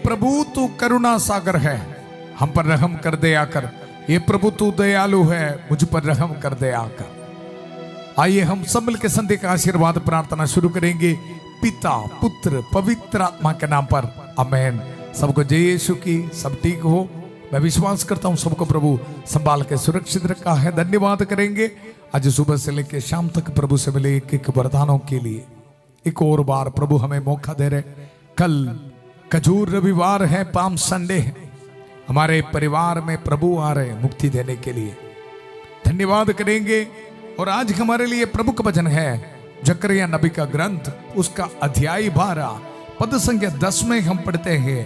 प्रभु तू करुणा सागर है, हम पर रहम कर दे आकर। ये प्रभु तू दयालु है, मुझ पर रहम कर दे आकर। आइए हम सब मिलकर संध्या का आशीर्वाद प्रार्थना शुरू करेंगे। पिता पुत्र पवित्र आत्मा के नाम पर आमेन। सबको जय यीशु की। सब ठीक हो, मैं विश्वास करता हूं सबको प्रभु संभाल के सुरक्षित रखा है। धन्यवाद करेंगे आज सुबह से लेकर शाम तक प्रभु से मिले एक एक वरदानों के लिए। एक और बार प्रभु हमें मौका दे रहे। कल खजूर रविवार है, पाम संडे है। हमारे परिवार में प्रभु आ रहे हैं मुक्ति देने के लिए। धन्यवाद करेंगे। और आज हमारे लिए प्रभु का वचन है जकरिया नबी का ग्रंथ, उसका अध्याय 12 पद संख्या 10 में हम पढ़ते हैं,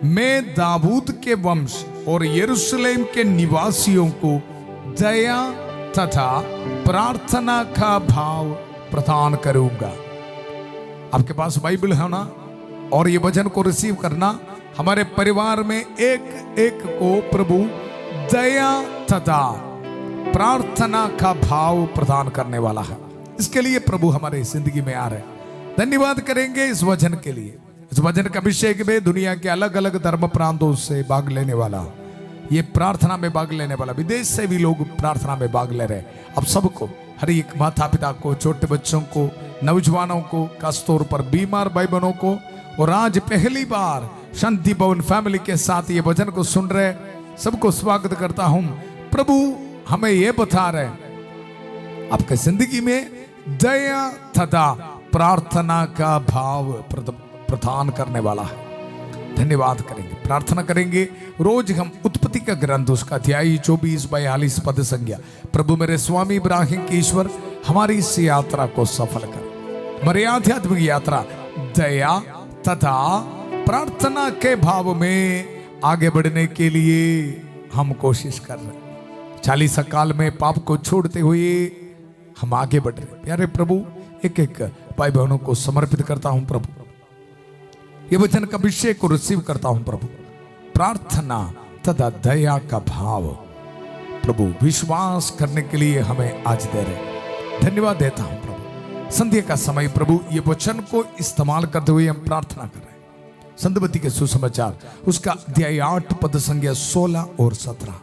मैं दाऊद के वंश और यरूशलेम के निवासियों को दया तथा प्रार्थना का भाव प्रदान करूंगा। आपके पास बाइबल है ना, और ये वचन को रिसीव करना। हमारे परिवार में एक एक को प्रभु दया तथा प्रार्थना का भाव प्रदान करने वाला है। इसके लिए प्रभु हमारे जिंदगी में आ रहे हैं। धन्यवाद करेंगे इस वचन के लिए। इस वचन का अभिषेक में दुनिया के अलग अलग धर्म प्रांतों से भाग लेने वाला, ये प्रार्थना में भाग लेने वाला, विदेश से भी लोग प्रार्थना में भाग ले रहे। अब सबको, हर एक माता पिता को, छोटे बच्चों को, नौजवानों को, खासतौर पर बीमार भाई बहनों को, और आज पहली बार शांति भवन फैमिली के साथ ये वचन को सुन रहे सबको स्वागत करता हूं। प्रभु हमें ये बता रहे आपके जिंदगी में दया तथा प्रार्थना का भाव प्रदान करने वाला है। धन्यवाद करेंगे, प्रार्थना करेंगे। रोज हम उत्पत्ति का ग्रंथ, उसका अध्याय 24-42 पद संज्ञा, प्रभु मेरे स्वामी इब्राहिम के ईश्वर हमारी इस यात्रा को सफल कर, हमारी आध्यात्मिक यात्रा दया तथा प्रार्थना के भाव में आगे बढ़ने के लिए हम कोशिश कर रहे हैं। 40 साल में पाप को छोड़ते हुए हम आगे बढ़ रहे। प्यारे प्रभु, एक एक भाई बहनों को समर्पित करता हूं प्रभु। ये वचन का अभिषेक को रिसीव करता हूं प्रभु। प्रार्थना तथा दया का भाव प्रभु विश्वास करने के लिए हमें आज दे रहे। धन्यवाद देता हूं प्रभु। संध्या का समय प्रभु ये वचन को इस्तेमाल करते हुए हम प्रार्थना कर रहे हैं। संतमती के सुसमाचार, उसका अध्याय 8 पद संख्या 16 और 17।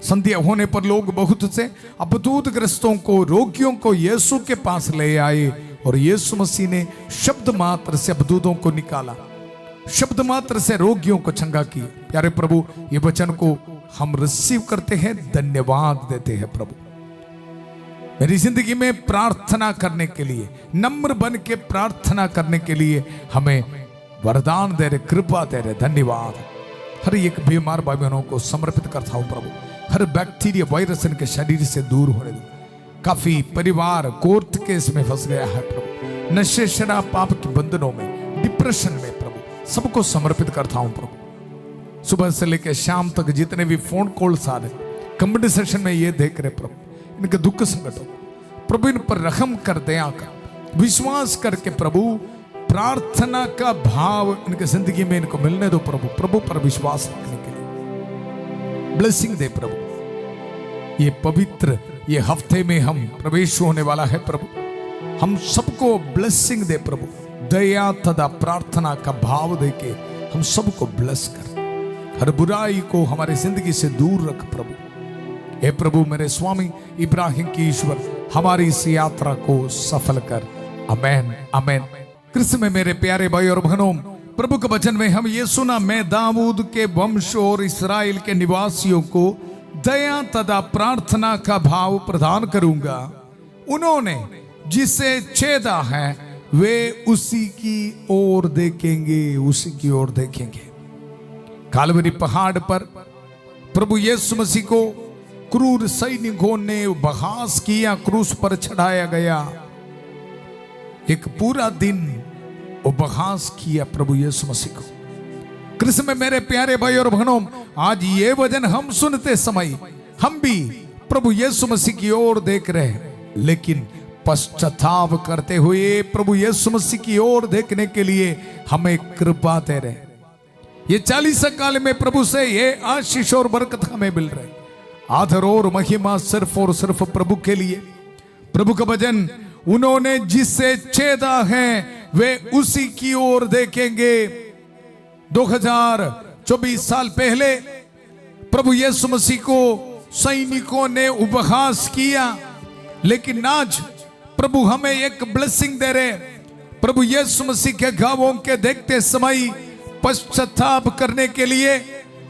संध्या होने पर लोग बहुत से अबदूत ग्रस्तों को, रोगियों को यीशु के पास ले आए और यीशु मसीह ने शब्द मात्र से अबदूतों को निकाला, शब्द मात्र से रोगियों को चंगा किया। प्यारे प्रभु, ये वचन को हम रिसीव करते हैं, धन्यवाद देते हैं प्रभु। मेरी जिंदगी में प्रार्थना करने के लिए, नम्र बन के प्रार्थना करने के लिए हमें वरदान दे रहे, कृपा दे रहे। धन्यवाद। हर एक बीमार भाई बहनों को समर्पित करता हूं प्रभु। हर बैक्टीरिया वायरस इनके शरीर से दूर होने दो। काफी परिवार कोर्ट केस में फंस गया है प्रभु, नशे शराब पाप के बंधनों में, डिप्रेशन में प्रभु, सबको समर्पित करता हूं प्रभु। सुबह से लेकर शाम तक जितने भी फोन कॉल्स आ रहे, कमेंट सेशन में ये देख रहे प्रभु, इनके दुख संकट हो प्रभु, इन पर रहम कर दे आकर विश्वास करके प्रभु प्रार्थना का भाव इनके जिंदगी में इनको मिलने दो प्रभु। प्रभु पर विश्वास रखने के लिए ब्लेसिंग दे प्रभु। ये पवित्र ये हफ्ते में हम प्रवेश होने वाला है प्रभु, हम सबको ब्लेसिंग दे प्रभु। दया तथा प्रार्थना का भाव देके हम सबको ब्लेस कर, हर बुराई को हमारे जिंदगी से दूर रख प्रभु। हे प्रभु मेरे स्वामी इब्राहिम की ईश्वर, हमारी इस यात्रा को सफल कर। आमेन आमेन। कृष्ण में मेरे प्यारे भाई और बहनों, प्रभु के वचन में हम ये सुना, मैं दाऊद के वंश और इस्राएल के निवासियों को दया तथा प्रार्थना का भाव प्रदान करूंगा। उन्होंने जिसे छेदा है वे उसी की ओर देखेंगे, उसी की ओर देखेंगे। कालवरी पहाड़ पर प्रभु यीशु मसीह को क्रूर सैनिकों ने बहास किया, क्रूस पर चढ़ाया गया। एक पूरा दिन उपहास किया प्रभु यीशु मसीह को। कृष्ण में मेरे प्यारे भाई और बहनों, आज ये वचन हम सुनते समय हम भी प्रभु यीशु मसीह की ओर देख रहे हैं, लेकिन पश्चाताप करते हुए प्रभु यीशु मसीह की ओर देखने के लिए हमें कृपा दे रहे। ये 40 साल में प्रभु से ये आशीष और बरकत हमें मिल रहे। आदर और महिमा सिर्फ और सिर्फ प्रभु के लिए। प्रभु का वचन, उन्होंने जिससे छेदा है वे उसी की ओर देखेंगे। 2024 साल पहले प्रभु यीशु मसीह को सैनिकों ने उपहास किया, लेकिन आज प्रभु हमें एक ब्लेसिंग दे रहे। प्रभु यीशु मसीह के घावों के देखते समय पश्चाताप करने के लिए,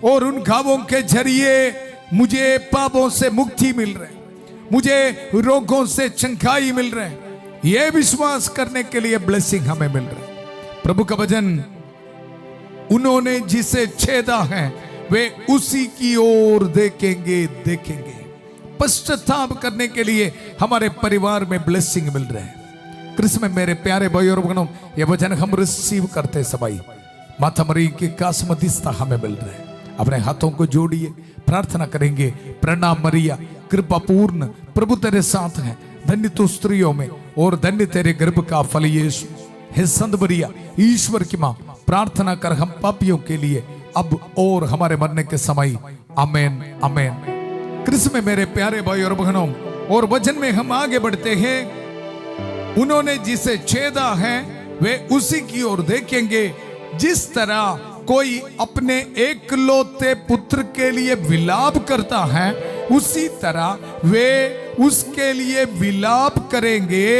और उन घावों के जरिए मुझे पापों से मुक्ति मिल रही, मुझे रोगों से चंगाई मिल रहे, ये विश्वास करने के लिए ब्लेसिंग हमें मिल रहा है। प्रभु का वचन, उन्होंने जिसे छेदा है वे उसी की ओर देखेंगे। पश्चाताप करने के लिए हमारे परिवार में ब्लेसिंग मिल रहे हैं। कृष्ण में मेरे प्यारे भाई और बहनों, ये वचन हम रिसीव करते समय माता मरी की कास मध्यस्थता हमें मिल रहा है। अपने हाथों को जोड़िए, प्रार्थना करेंगे। प्रणाम मरिया, कृपा पूर्ण, प्रभु तेरे साथ है, धन्य तू स्त्रियों में और धन्य तेरे गर्भ का फल यीशु। हे संत मरिया, ईश्वर की मां, प्रार्थना कर हम पापियों के लिए अब और हमारे मरने के समय। आमेन आमेन। कृष्ण में मेरे प्यारे भाई और बहनों, और वचन में हम आगे बढ़ते हैं। उन्होंने जिसे छेदा है वे उसी की ओर देखेंगे। जिस तरह कोई अपने एकलौते पुत्र के लिए विलाप करता है, उसी तरह वे उसके लिए विलाप करेंगे।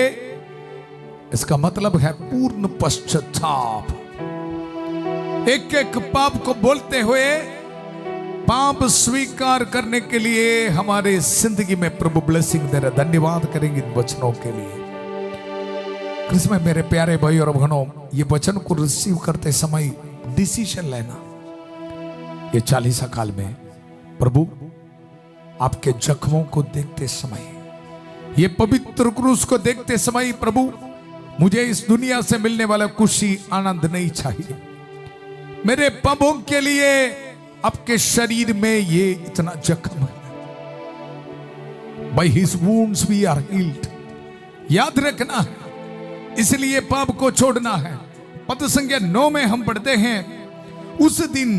इसका मतलब है पूर्ण पश्चाताप। एक एक पाप को बोलते हुए पाप स्वीकार करने के लिए हमारे जिंदगी में प्रभु ब्लेसिंग दे रहे। धन्यवाद करेंगे इन वचनों के लिए। कृष्ण में मेरे प्यारे भाई और बहनों, ये वचन को रिसीव करते समय डिसीजन लेना। ये 40 काल में प्रभु आपके जख्मों को देखते समय, ये पवित्र क्रूस को देखते समय, प्रभु मुझे इस दुनिया से मिलने वाला खुशी आनंद नहीं चाहिए। मेरे पापों के लिए आपके शरीर में ये इतना जख्म है। By his wounds we are healed। याद रखना है, इसलिए पाप को छोड़ना है। पद संख्या 9 में हम पढ़ते हैं, उस दिन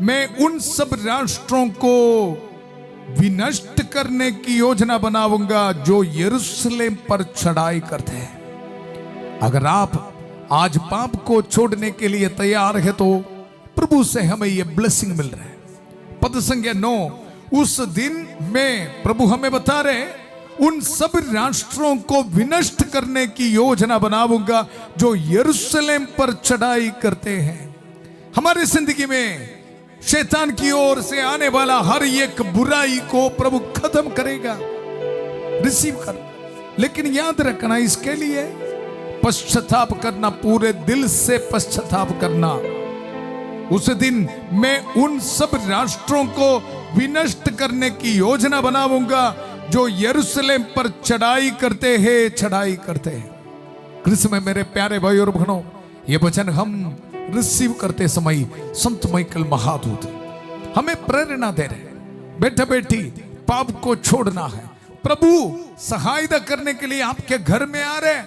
मैं उन सब राष्ट्रों को विनष्ट करने की योजना बनाऊंगा जो यरूशलेम पर चढ़ाई करते हैं। अगर आप आज पाप को छोड़ने के लिए तैयार है तो प्रभु से हमें यह ब्लेसिंग मिल रहा है। पद संख्या 9, उस दिन में प्रभु हमें बता रहे, उन सब राष्ट्रों को विनष्ट करने की योजना बनाऊंगा जो यरूशलेम पर चढ़ाई करते हैं। हमारी जिंदगी में शैतान की ओर से आने वाला हर एक बुराई को प्रभु खत्म करेगा। रिसीव कर, लेकिन याद रखना, इसके लिए पश्चाताप करना, पूरे दिल से पश्चाताप करना। उस दिन मैं उन सब राष्ट्रों को विनष्ट करने की योजना बनाऊंगा जो यरूशलेम पर चढ़ाई करते हैं। कृष्ण में मेरे प्यारे भाई और बहनों, ये वचन हम रिसीव करते समय संत माइकल महादूत हमें प्रेरणा दे रहे। बेटा बेटी, पाप को छोड़ना है। प्रभु सहायता करने के लिए आपके घर में आ रहे,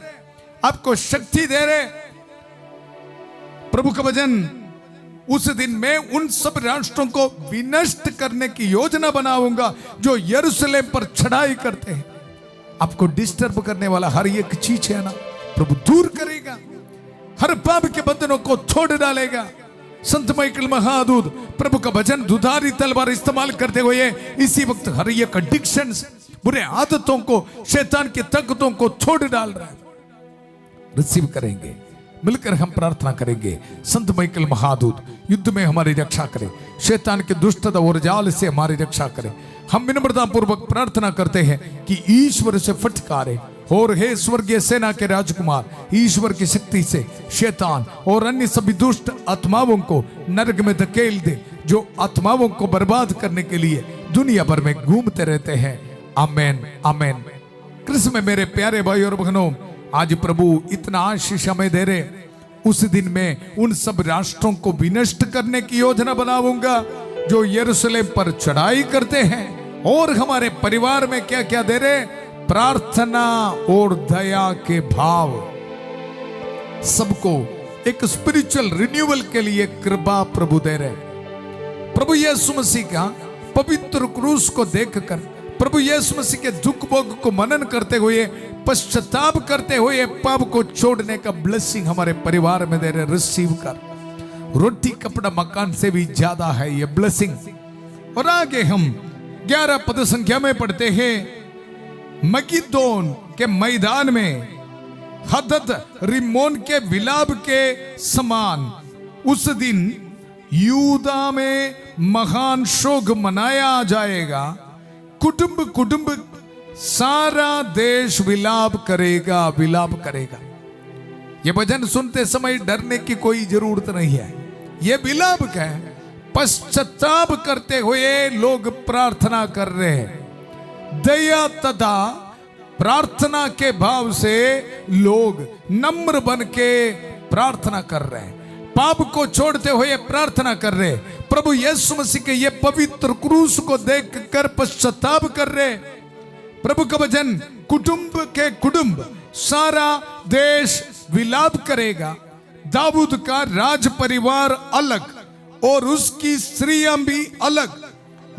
आपको शक्ति दे रहे। प्रभु का वचन, उस दिन मैं उन सब राष्ट्रों को विनष्ट करने की योजना बनाऊंगा जो यरूशलेम पर चढ़ाई करते हैं। आपको डिस्टर्ब करने वाला हर एक चीज है ना, प्रभु दूर करेगा। हर पाप के बंधनों को तोड़ डालेगा। संत माइकल महादूत प्रभु का वचन दुधारी तलवार इस्तेमाल करते हुए इसी वक्त हर एक एडिक्शन, बुरे आदतों को, शैतान की ताकतों को तोड़ डाल रहा है। रिसीव करेंगे, मिलकर हम प्रार्थना करेंगे। संत माइकल महादूत युद्ध में हमारी रक्षा करें, शैतान के दुष्टता और जाल से हमारी रक्षा करें। हम विनम्रता पूर्वक प्रार्थना करते हैं कि ईश्वर से फटकारे, और हे स्वर्गीय सेना के राजकुमार, ईश्वर की शक्ति से शैतान और अन्य सभी दुष्ट आत्माओं को नरक में धकेल दे, जो आत्माओं को बर्बाद करने के लिए दुनिया भर में घूमते रहते हैं। आमेन आमेन। कृष्ण में मेरे प्यारे भाई और बहनों, आज प्रभु इतना आशीष हमें दे रहे। उस दिन में उन सब राष्ट्रों को विनष्ट करने की योजना बनाऊंगा जो यरूशलेम पर चढ़ाई करते हैं। और हमारे परिवार में क्या क्या दे रहे? प्रार्थना और दया के भाव, सबको एक स्पिरिचुअल रिन्यूअल के लिए कृपा प्रभु दे रहे। प्रभु यीशु मसीह का पवित्र क्रूस को देखकर, प्रभु यीशु मसीह के दुख भोग को मनन करते हुए, पश्चाताप करते हुए पाप को छोड़ने का ब्लेसिंग हमारे परिवार में दे रहे। रिसीव कर, रोटी कपड़ा मकान से भी ज्यादा है ये ब्लेसिंग। और आगे हम 11 पद संख्या में पढ़ते हैं, मगिद्दोन के मैदान में हदद रिमोन के विलाप के समान उस दिन यूदा में महान शोक मनाया जाएगा। कुटुंब कुटुंब सारा देश विलाप करेगा, विलाप करेगा। ये भजन सुनते समय डरने की कोई जरूरत नहीं है। ये विलाप है, पश्चाताप करते हुए लोग प्रार्थना कर रहे हैं। दया तथा प्रार्थना के भाव से लोग नम्र बन के प्रार्थना कर रहे हैं, पाप को छोड़ते हुए प्रार्थना कर रहे हैं। प्रभु यीशु मसीह के ये पवित्र क्रूस को देखकर पश्चाताप कर रहे। प्रभु का वचन, कुटुंब के कुटुंब सारा देश विलाप करेगा। दाऊद का राज परिवार अलग और उसकी स्त्रियां भी अलग,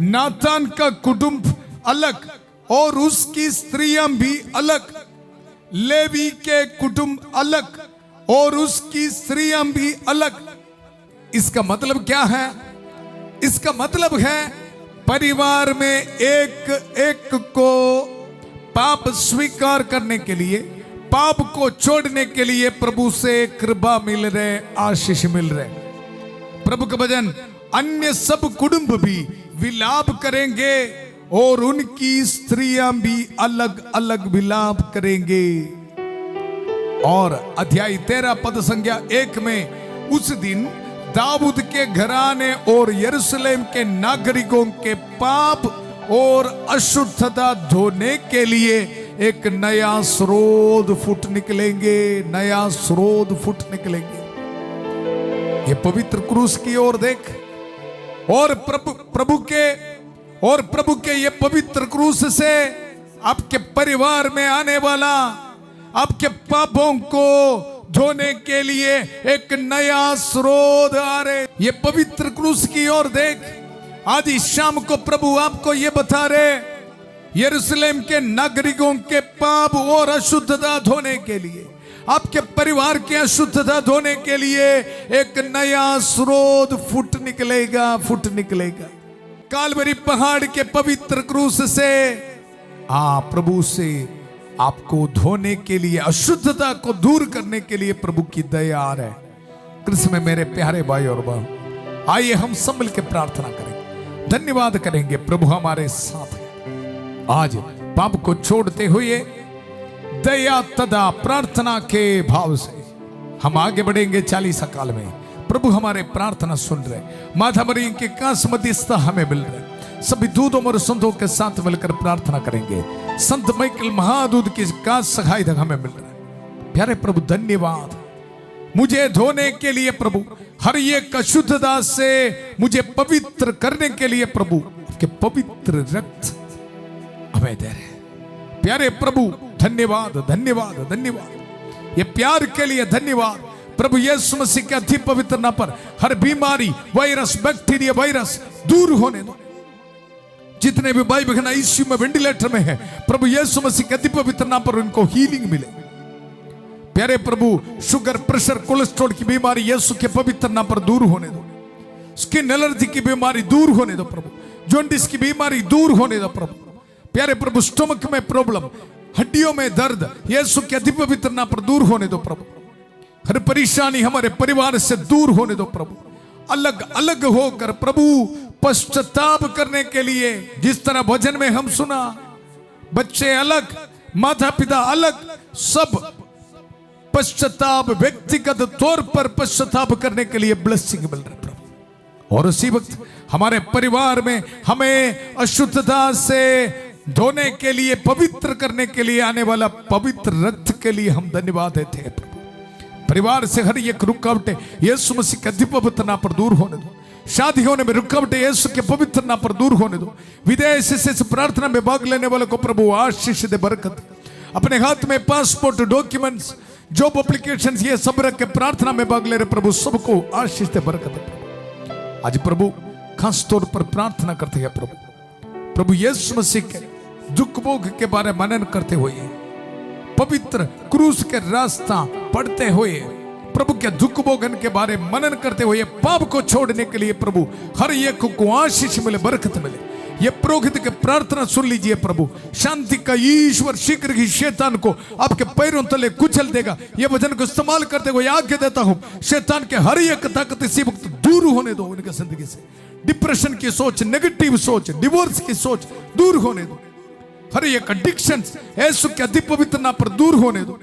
नातान का कुटुंब अलग और उसकी स्त्रियां भी अलग, लेवी के कुटुंब अलग और उसकी स्त्रियां भी अलग। इसका मतलब क्या है? इसका मतलब है परिवार में एक एक को पाप स्वीकार करने के लिए, पाप को छोड़ने के लिए प्रभु से कृपा मिल रहे, आशीष मिल रहे। प्रभु का वचन, अन्य सब कुटुंब भी विलाप करेंगे और उनकी स्त्रियां भी अलग अलग विलाप करेंगे। और अध्याय 13 पद संख्या 1 में उस दिन दाऊद के घराने और यरूशलेम के नागरिकों के पाप और अशुद्धता धोने के लिए एक नया स्रोत फूट निकलेंगे, नया स्रोत फूट निकलेंगे। ये पवित्र क्रूस की ओर देख और प्रभु के ये पवित्र क्रूस से आपके परिवार में आने वाला आपके पापों को धोने के लिए एक नया स्रोत आ रहे। ये पवित्र क्रूस की ओर देख। आज इस शाम को प्रभु आपको ये बता रहे, यरूशलेम के नागरिकों के पाप और अशुद्धता धोने के लिए, आपके परिवार की अशुद्धता धोने के लिए एक नया स्रोत फूट निकलेगा, फूट निकलेगा। कालवरी पहाड़ के पवित्र क्रूस से प्रभु से आपको धोने के लिए, अशुद्धता को दूर करने के लिए प्रभु की दया आ रहा है। कृष्ण में मेरे प्यारे भाई और बहन, आइए हम सब मिलकर प्रार्थना करें, धन्यवाद करेंगे। प्रभु हमारे साथ है। आज पाप को छोड़ते हुए दया तथा प्रार्थना के भाव से हम आगे बढ़ेंगे 40 काल में। प्रभु हमारे प्रार्थना सुन रहे, माता मरियम के कांस मध्यस्थता हमें मिल रहे। सभी दूतों और संतों के साथ मिलकर प्रार्थना करेंगे। संत माइकल महादूत की कांस सहायता हमें मिल रहा है। प्यारे प्रभु धन्यवाद, मुझे धोने के लिए प्रभु, हर एक अशुद्धता से मुझे पवित्र करने के लिए प्रभु के पवित्र रक्त हमें दे रहे। प्यारे प्रभु धन्यवाद, धन्यवाद, धन्यवाद। ये प्यार के लिए धन्यवाद। प्रभु यीशु मसीह के अति पवित्र नाम पर हर बीमारी, वायरस, बैक्टीरिया, वायरस दूर होने दो। जितने भी भाई बहन आईसीयू में, वेंटिलेटर में है, प्रभु यीशु मसीह के अति पवित्र नाम पर उनको हीलिंग मिले। प्यारे प्रभु शुगर, प्रेशर, कोलेस्ट्रॉल की बीमारी यीशु के पवित्र नाम पर दूर होने दो। स्किन एलर्जी की बीमारी दूर होने दो प्रभु। जॉन्डिस की बीमारी दूर होने दो प्रभु। प्यारे प्रभु स्टमक में प्रॉब्लम, हड्डियों में दर्द यीशु के अति पवित्र नाम पर दूर होने दो प्रभु। हर परेशानी हमारे परिवार से दूर होने दो प्रभु। अलग अलग होकर प्रभु पश्चाताप करने के लिए, जिस तरह भजन में हम सुना, बच्चे अलग, माता पिता अलग, सब पश्चाताप, व्यक्तिगत तौर पर पश्चाताप करने के लिए ब्लेसिंग मिल रहा है प्रभु। और उसी वक्त हमारे परिवार में हमें अशुद्धता से धोने के लिए, पवित्र करने के लिए आने वाला पवित्र रक्त के लिए हम धन्यवाद देते हैं प्रभु। परिवार से हर एक रुकावटें यीशु मसीह के अति पवित्र नाम पर दूर होने दो। शादी होने में रुकावटें यीशु के पवित्र नाम पर दूर होने दो। विदेश से इस प्रार्थना में भाग लेने वालों को प्रभु आशीष दे, बरकत। अपने हाथ में पासपोर्ट, डॉक्यूमेंट्स, जॉब एप्लीकेशन, ये सब रख के प्रार्थना में भाग ले रहे प्रभु, सबको आशीष दे, बरकत। आज प्रभु खास तौर पर प्रार्थना करते हैं प्रभु यीशु मसीह के दुख भोग के बारे में मनन करते हुए, पवित्र क्रूस के रास्ता पढ़ते हुए, प्रभु के दुख भोगन के बारे में मनन करते हुए पाप को छोड़ने के लिए प्रभु हर एक को आशीष मिले, बरकत मिले। ये पुरोहित की प्रार्थना सुन लीजिए प्रभु। शांति का ईश्वर शीघ्र ही शैतान को आपके पैरों तले कुचल देगा। ये वचन को इस्तेमाल करते हुए आज्ञा देता हूं, शैतान के हर एक ताकत इसी वक्त दूर होने दो उनके जिंदगी से। डिप्रेशन की सोच, नेगेटिव सोच, डिवोर्स की सोच दूर होने दो। हर एक एडिक्शन यीशु के अति पवित्र नाम पर दूर होने दो।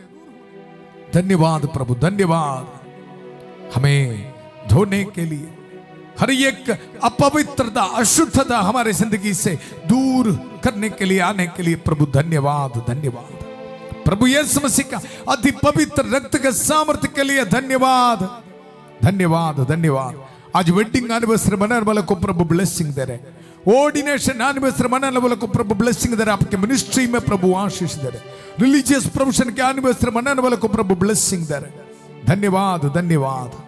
धन्यवाद प्रभु, धन्यवाद हमें धोने के लिए, हर एक अपवित्रता, अशुद्धता हमारे जिंदगी से दूर करने के लिए, आने के लिए प्रभु धन्यवाद, धन्यवाद। प्रभु यीशु मसीह का अति पवित्र रक्त के सामर्थ्य के लिए धन्यवाद, धन्यवाद, धन्यवाद। आज वेडिंग एनिवर्सरी मनाने वालों को प्रभु ब्लेसिंग दे रहे, ऑर्डिनेशन एनिवर्सरी मनाने वालों को प्रभु ब्लेसिंग दे रहे, आपके मिनिस्ट्री में प्रभु आशीष दे रहे, रिलीजियस प्रोफेशन के एनिवर्सरी मनाने वालों को प्रभु ब्लेसिंग दे रहे। धन्यवाद, धन्यवाद।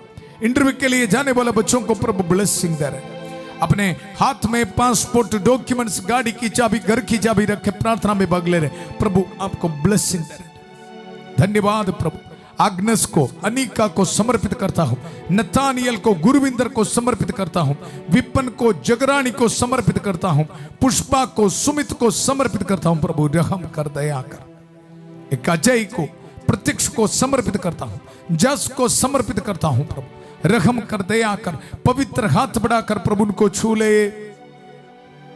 इंटरव्यू के लिए जाने वाले बच्चों को प्रभु ब्लेसिंग दे रहे। अपने हाथ में पासपोर्ट, डॉक्यूमेंट्स, गाड़ी की चाबी, घर की चाबी रखे प्रार्थना में भाग ले रहे, प्रभु आपको ब्लेसिंग दे रहे। धन्यवाद प्रभु। आग्नेस को, अनिका को समर्पित करता हूं, नतानियल को, गुरविंदर को समर्पित करता हूं, विपन को, जगरानी को समर्पित करता हूं, पुष्पा को, सुमित को समर्पित करता हूं। प्रभु रहम कर, दया कर। एक अजय को, प्रत्यक्ष को समर्पित करता हूं, जस को समर्पित करता हूं। प्रभु रहम कर, दया कर। पवित्र हाथ बढ़ाकर प्रभु उनको छू ले।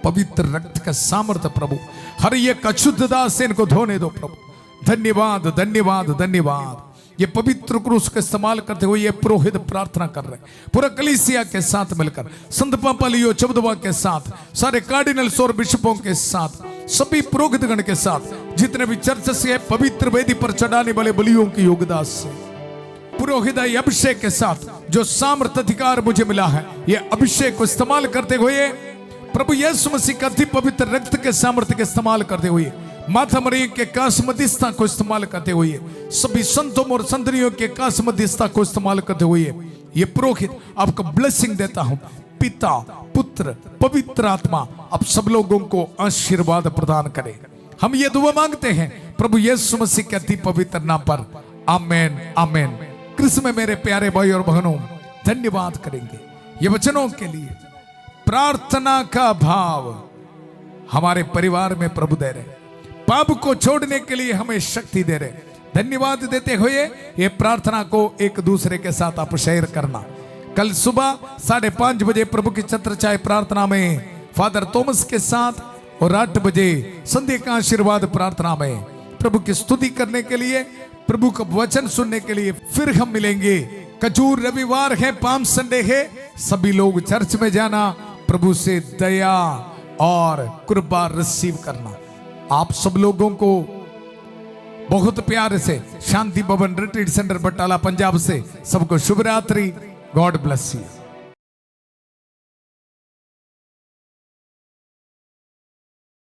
पवित्र रक्त का सामर्थ्य प्रभु हर एक अशुद्धता से इनको धोने दो प्रभु। धन्यवाद, धन्यवाद, धन्यवाद। ये पवित्र क्रूस का इस्तेमाल करते हुए ये पुरोहित प्रार्थना कर रहे हैं, पूरा कलीसिया के साथ मिलकर, संत पापा लियो चबदवा के साथ, सारे कार्डिनल्स और बिशपों के साथ, सभी पुरोहितगण के साथ, जितने भी चर्च से पवित्र वेदी पर चढ़ाने वाले बलियों की योगदान से, पुरोहित अभिषेक के साथ जो सामर्थ्य अधिकार मुझे मिला है, ये अभिषेक को इस्तेमाल करते हुए प्रभु यीशु मसीह का अति पवित्र रक्त के सामर्थ्य के इस्तेमाल करते हुए, माथा मरियम के कास मध्यस्थता को इस्तेमाल करते हुए, सभी संतों और संतनियों के कास मध्यस्थता को इस्तेमाल करते हुए, ये पुरोहित आपको ब्लेसिंग देता हूं। पिता, पुत्र, पवित्र आत्मा आप सब लोगों को आशीर्वाद प्रदान करे। हम ये दुआ मांगते हैं प्रभु यीशु मसीह के अति पवित्र नाम पर, आमेन, आमेन। कृष्ण में मेरे प्यारे भाई और बहनों, धन्यवाद करेंगे ये वचनों के लिए। प्रार्थना का भाव हमारे परिवार में प्रभु दे रहे, पाप को छोड़ने के लिए हमें शक्ति दे रहे। धन्यवाद देते हुए ये प्रार्थना को एक दूसरे के साथ आप शेयर करना। कल सुबह 5:30 बजे प्रभु की छत्र छाया प्रार्थना में फादर थॉमस के साथ, और 8 बजे संध्या का आशीर्वाद प्रार्थना में प्रभु की स्तुति करने के लिए, प्रभु का वचन सुनने के लिए फिर हम मिलेंगे। खजूर रविवार है, पाम संडे है, सभी लोग चर्च में जाना, प्रभु से दया और कृपा रिसीव करना। आप सब लोगों को बहुत प्यार से शांति भवन रिट्रीट सेंटर बटाला पंजाब से सबको शुभ रात्रि। God bless you.